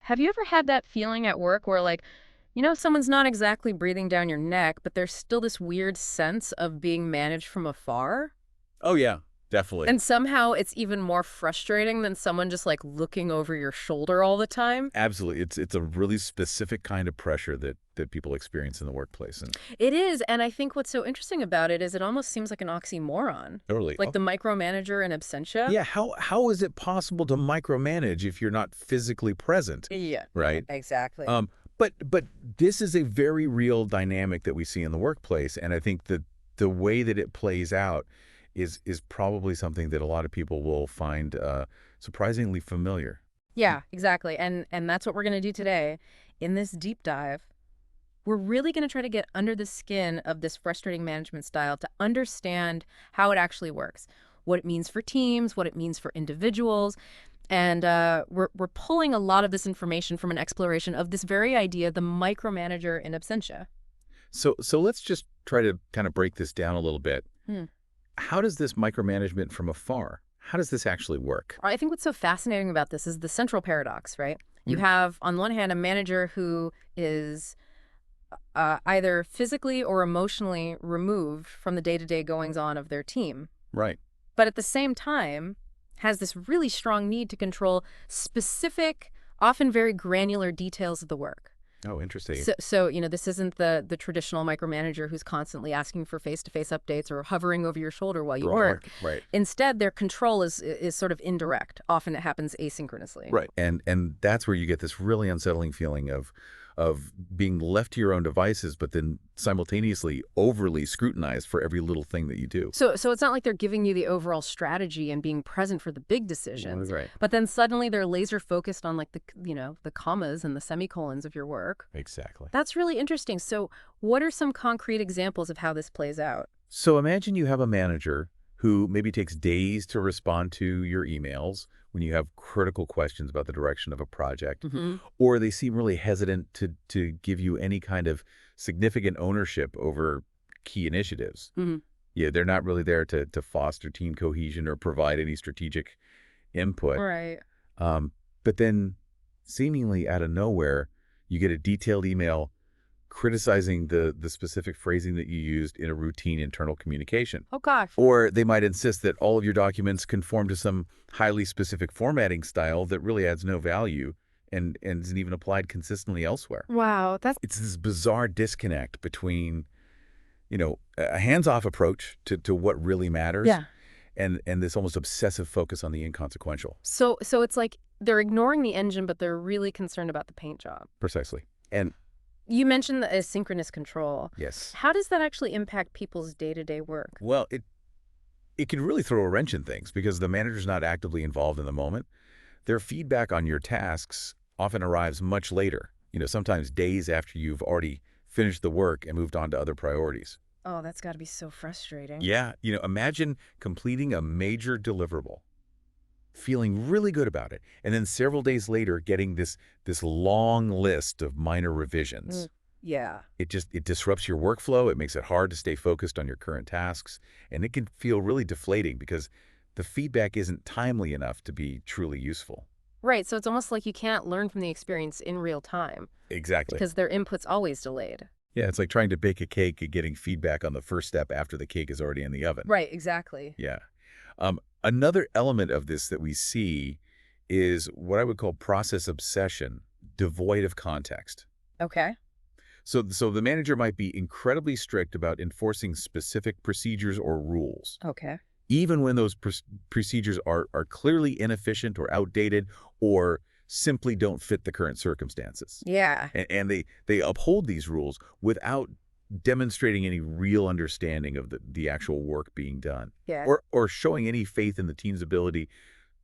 Have you ever had that feeling at work where, like, someone's not exactly breathing down your neck, but there's still this weird sense of being managed from afar? Oh, yeah, definitely. And somehow it's even more frustrating than someone just, like, looking over your shoulder all the time? Absolutely. It's a really specific kind of pressure that people experience in the workplace. And It is, and I think what's so interesting about it is it almost seems like an oxymoron. totally. Like Oh, the micromanager in absentia. yeah, how is it possible to micromanage if you're not physically present, Yeah, right? exactly. Um, but this is a very real dynamic that we see in the workplace, and I think that the way that it plays out is probably something that a lot of people will find surprisingly familiar. Yeah, exactly. And that's what we're going to do today. In this deep dive, we're really going to try to get under the skin of this frustrating management style to understand how it actually works, what it means for teams, what it means for individuals. And we're pulling a lot of this information from an exploration of this very idea, the micromanager in absentia. So let's just try to kind of break this down a little bit. Hmm. How does this micromanagement from afar, how does this actually work? I think what's so fascinating about this is the central paradox, right? You Mm, have, on one hand, a manager who is either physically or emotionally removed from the day-to-day goings-on of their team, right. but at the same time has this really strong need to control specific, often very granular details of the work. Oh, interesting. So this isn't the traditional micromanager who's constantly asking for face-to-face updates or hovering over your shoulder while you Right, work. right. Instead, their control is sort of indirect. Often it happens asynchronously. Right. And that's where you get this really unsettling feeling of being left to your own devices, but then simultaneously overly scrutinized for every little thing that you do. So it's not like they're giving you the overall strategy and being present for the big Well, decisions, right. but then suddenly they're laser focused on like the commas and the semicolons of your work. Exactly. That's really interesting. So what are some concrete examples of how this plays out? So imagine you have a manager who maybe takes days to respond to your emails when you have critical questions about the direction of a project, Hmm. or they seem really hesitant to give you any kind of significant ownership over key initiatives. Hmm. Yeah, they're not really there to foster team cohesion or provide any strategic input. Right. But then, seemingly out of nowhere, you get a detailed email criticizing the specific phrasing that you used in a routine internal communication. Oh gosh. Or they might insist that all of your documents conform to some highly specific formatting style that really adds no value and isn't even applied consistently elsewhere. Wow, that's It's this bizarre disconnect between, a hands-off approach to what really matters yeah. and this almost obsessive focus on the inconsequential. So it's like they're ignoring the engine, but they're really concerned about the paint job. Precisely. And You mentioned the asynchronous control. yes, How does that actually impact people's day-to-day work? well, it can really throw a wrench in things because the manager's not actively involved in the moment. Their feedback on your tasks often arrives much later, sometimes days after you've already finished the work and moved on to other priorities. Oh, that's got to be so frustrating. Yeah, imagine completing a major deliverable, feeling really good about it, and then several days later getting this long list of minor revisions. Mm, yeah. It disrupts your workflow, it makes it hard to stay focused on your current tasks, and it can feel really deflating because the feedback isn't timely enough to be truly useful. Right, so it's almost like you can't learn from the experience in real time Exactly. because their input's always delayed. Yeah, it's like trying to bake a cake and getting feedback on the first step after the cake is already in the oven. Right, exactly. Yeah. Another element of this that we see is what I would call process obsession, devoid of context. Okay. So the manager might be incredibly strict about enforcing specific procedures or rules, Okay. even when those procedures are clearly inefficient or outdated or simply don't fit the current circumstances. Yeah. And they uphold these rules without demonstrating any real understanding of the actual work being done Yeah. or showing any faith in the team's ability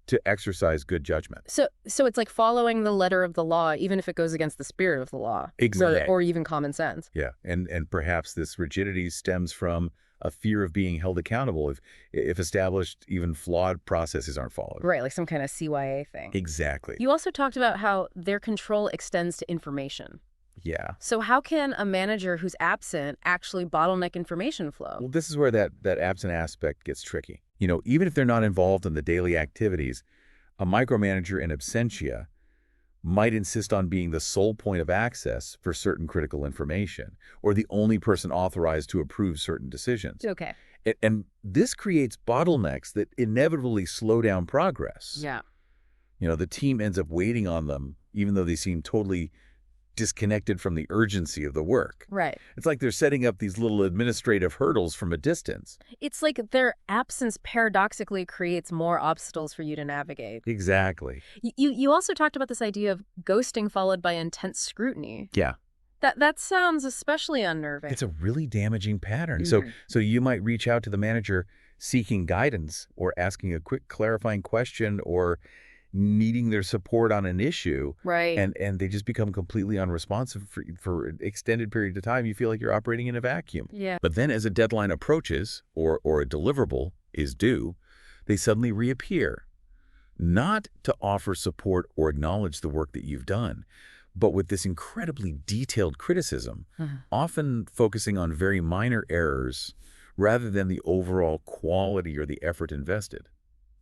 to exercise good judgment. So it's like following the letter of the law, even if it goes against the spirit of the law, Exactly. or even common sense. Yeah, and perhaps this rigidity stems from a fear of being held accountable if established, even flawed processes aren't followed. Right, like some kind of CYA thing. Exactly. You also talked about how their control extends to information. Yeah. So how can a manager who's absent actually bottleneck information Well, flow? this is where that absent aspect gets tricky. Even if they're not involved in the daily activities, a micromanager in absentia might insist on being the sole point of access for certain critical information, or the only person authorized to approve certain decisions. Okay. And this creates bottlenecks that inevitably slow down progress. Yeah. The team ends up waiting on them, even though they seem totally disconnected from the urgency of the work. Right. It's like they're setting up these little administrative hurdles from a distance. It's like their absence paradoxically creates more obstacles for you to navigate. Exactly. You also talked about this idea of ghosting followed by intense scrutiny. Yeah. That sounds especially unnerving. It's a really damaging pattern. So you might reach out to the manager seeking guidance or asking a quick clarifying question or needing their support on an issue. Right. And they just become completely unresponsive for an extended period of time. You feel like you're operating in a vacuum. Yeah. But then as a deadline approaches or a deliverable is due, they suddenly reappear, not to offer support or acknowledge the work that you've done, but with this incredibly detailed criticism, often focusing on very minor errors rather than the overall quality or the effort invested.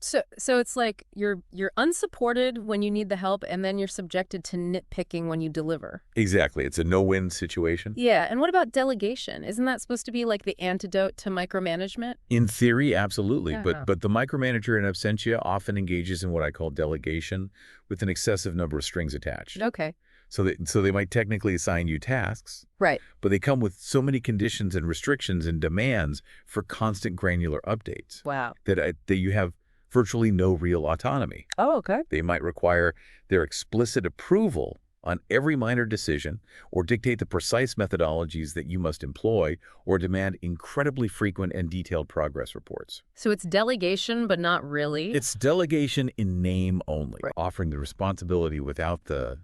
So it's like you're unsupported when you need the help, and then you're subjected to nitpicking when you deliver. Exactly. It's a no-win situation. Yeah, and what about delegation? Isn't that supposed to be like the antidote to micromanagement? In theory, absolutely. Yeah. But the micromanager in absentia often engages in what I call delegation with an excessive number of strings attached. Okay. So they might technically assign you tasks, Right. but they come with so many conditions and restrictions and demands for constant granular updates Wow. that you have virtually no real autonomy. Oh, okay. They might require their explicit approval on every minor decision or dictate the precise methodologies that you must employ or demand incredibly frequent and detailed progress reports. So it's delegation, but not really? It's delegation in name only, Right. offering the responsibility without the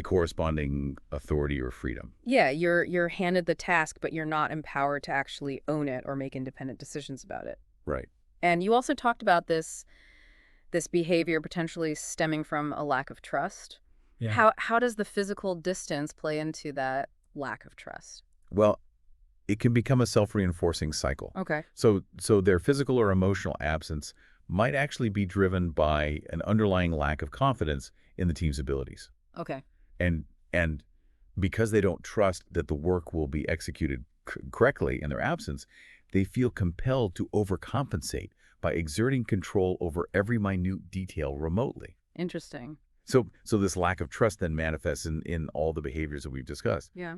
corresponding authority or freedom. Yeah, you're handed the task, but you're not empowered to actually own it or make independent decisions about it. Right. And you also talked about this behavior potentially stemming from a lack of trust. Yeah. How does the physical distance play into that lack of trust? Well, it can become a self-reinforcing cycle. Okay. So their physical or emotional absence might actually be driven by an underlying lack of confidence in the team's abilities. Okay. And because they don't trust that the work will be executed correctly in their absence, they feel compelled to overcompensate by exerting control over every minute detail remotely. Interesting. So this lack of trust then manifests in all the behaviors that we've discussed. Yeah.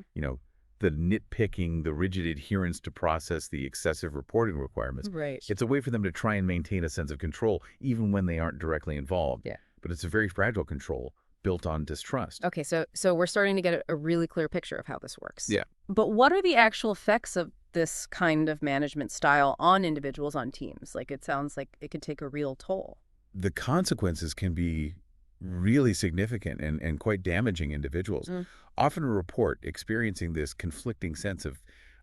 The nitpicking, the rigid adherence to process, the excessive reporting requirements. Right. It's a way for them to try and maintain a sense of control even when they aren't directly involved. Yeah. But it's a very fragile control built on distrust. Okay, so we're starting to get a really clear picture of how this works. Yeah. But what are the actual effects of this kind of management style on individuals, on teams? Like, it sounds like it could take a real toll. The consequences can be really significant and quite damaging. Individuals often report experiencing this conflicting sense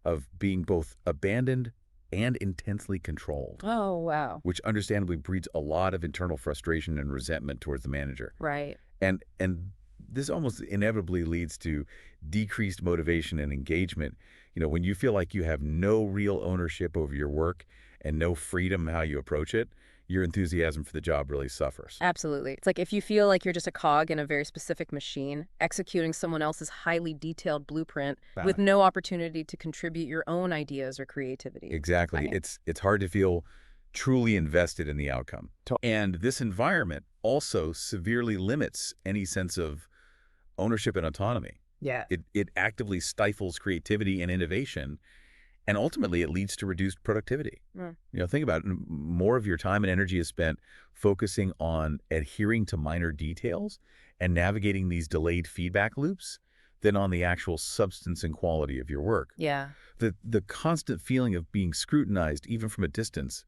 of being both abandoned and intensely controlled. Oh, wow. Which understandably breeds a lot of internal frustration and resentment towards the manager. Right. And this almost inevitably leads to decreased motivation and engagement. When you feel like you have no real ownership over your work and no freedom how you approach it, your enthusiasm for the job really suffers. Absolutely. It's like if you feel like you're just a cog in a very specific machine, executing someone else's highly detailed blueprint with no opportunity to contribute your own ideas or creativity. Exactly. It's hard to feel truly invested in the outcome. And this environment also severely limits any sense of ownership and autonomy. Yeah. It actively stifles creativity and innovation, and ultimately it leads to reduced productivity. Think about it. More of your time and energy is spent focusing on adhering to minor details and navigating these delayed feedback loops than on the actual substance and quality of your work. Yeah. The constant feeling of being scrutinized, even from a distance,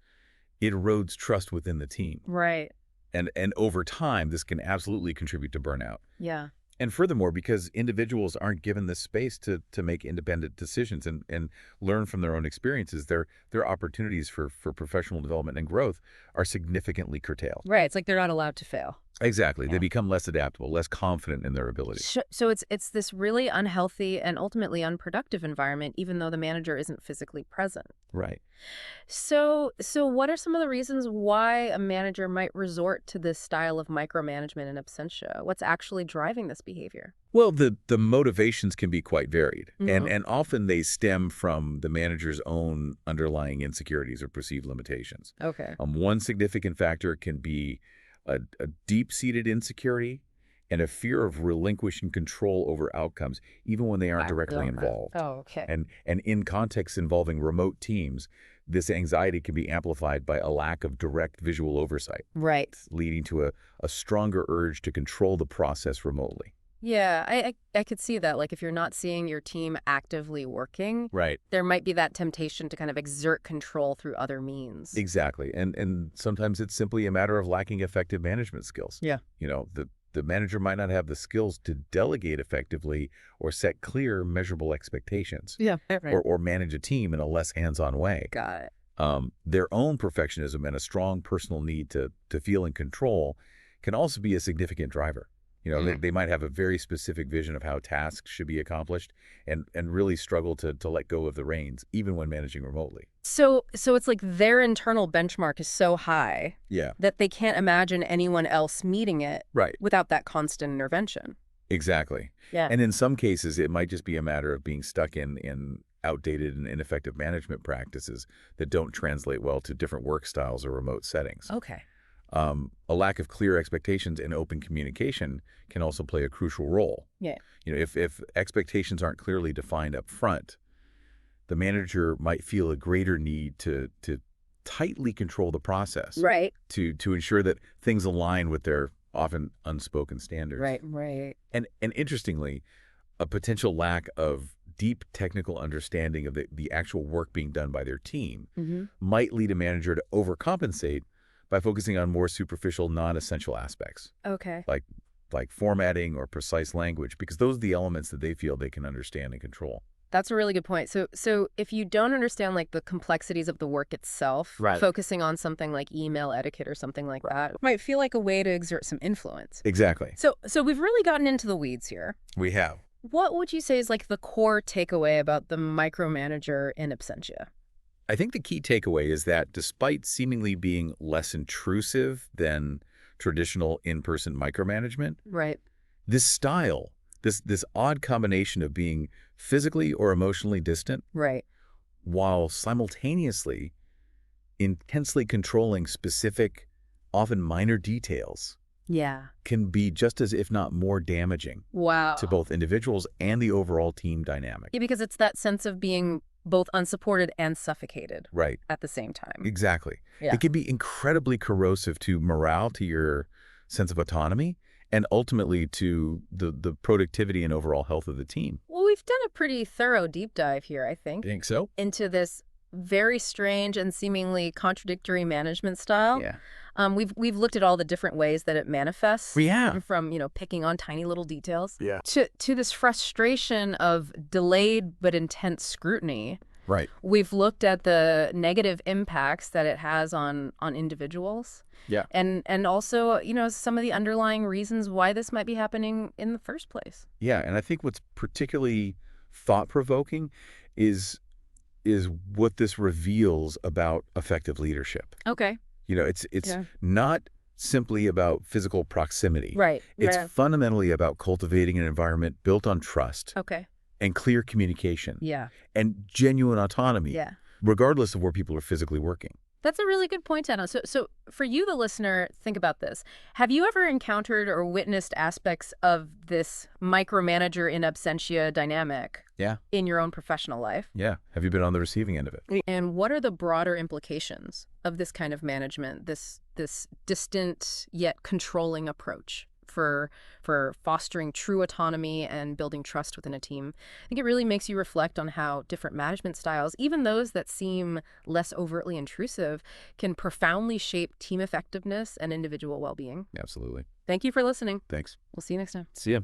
it erodes trust within the team. Right. And over time, this can absolutely contribute to burnout. Yeah. And furthermore, because individuals aren't given this space to make independent decisions and learn from their own experiences, their opportunities for professional development and growth are significantly curtailed. Right. It's like they're not allowed to fail. Exactly. They Yeah. become less adaptable, less confident in their abilities. So it's this really unhealthy and ultimately unproductive environment, even though the manager isn't physically present. Right. So what are some of the reasons why a manager might resort to this style of micromanagement in absentia? What's actually driving this behavior? Well, the motivations can be quite varied, and Hmm. and often they stem from the manager's own underlying insecurities or perceived limitations. Okay. One significant factor can be a deep-seated insecurity and a fear of relinquishing control over outcomes, even when they aren't Wow. directly involved. Oh, okay. And in contexts involving remote teams, this anxiety can be amplified by a lack of direct visual oversight, Right. leading to a stronger urge to control the process remotely. Yeah, I could see that. Like if you're not seeing your team actively working, Right. there might be that temptation to kind of exert control through other means. Exactly. And sometimes it's simply a matter of lacking effective management skills. Yeah. The manager might not have the skills to delegate effectively or set clear, measurable expectations Yeah. Right. or manage a team in a less hands-on way. Got it. Their own perfectionism and a strong personal need to feel in control can also be a significant driver. They might have a very specific vision of how tasks should be accomplished and really struggle to let go of the reins, even when managing remotely. So it's like their internal benchmark is so high Yeah. that they can't imagine anyone else meeting it Right. without that constant intervention. Exactly. Yeah. And in some cases, it might just be a matter of being stuck in outdated and ineffective management practices that don't translate well to different work styles or remote settings. Okay. A lack of clear expectations and open communication can also play a crucial role. Yeah. If expectations aren't clearly defined up front, the manager might feel a greater need to tightly control the process Right. to ensure that things align with their often unspoken standards. Right. Right. And interestingly, a potential lack of deep technical understanding of the actual work being done by their team Mm-hmm. might lead a manager to overcompensate by focusing on more superficial, non-essential aspects, Okay. like formatting or precise language, because those are the elements that they feel they can understand and control. That's a really good point. So if you don't understand like the complexities of the work itself, Right. focusing on something like email etiquette or something like that might feel like a way to exert some influence. Exactly. So we've really gotten into the weeds here. We have. What would you say is like the core takeaway about the micromanager in absentia? I think the key takeaway is that despite seemingly being less intrusive than traditional in-person micromanagement, Right. this style, this odd combination of being physically or emotionally distant Right. while simultaneously intensely controlling specific, often minor details, Yeah. can be just as, if not more damaging Wow. to both individuals and the overall team dynamic. Yeah, because it's that sense of being both unsupported and suffocated Right. at the same time. Exactly. Yeah. It can be incredibly corrosive to morale, to your sense of autonomy, and ultimately to the productivity and overall health of the team. Well, we've done a pretty thorough deep dive here, I think, Think so? into this very strange and seemingly contradictory management style. Yeah. We've looked at all the different ways that it manifests. We have. From, picking on tiny little details. Yeah. To this frustration of delayed but intense scrutiny. Right. We've looked at the negative impacts that it has on individuals. Yeah. And also, some of the underlying reasons why this might be happening in the first place. Yeah, and I think what's particularly thought-provoking is what this reveals about effective leadership. Okay. It's Yeah. not simply about physical proximity. Right. It's Right. fundamentally about cultivating an environment built on trust Okay. and clear communication Yeah. and genuine autonomy, Yeah. regardless of where people are physically working. That's a really good point, Anna. So for you, the listener, think about this. Have you ever encountered or witnessed aspects of this micromanager in absentia dynamic Yeah. in your own professional life? Yeah. Have you been on the receiving end of it? And what are the broader implications of this kind of management, this distant yet controlling approach for fostering true autonomy and building trust within a team? I think it really makes you reflect on how different management styles, even those that seem less overtly intrusive, can profoundly shape team effectiveness and individual well-being. Absolutely. Thank you for listening. Thanks. We'll see you next time. See ya.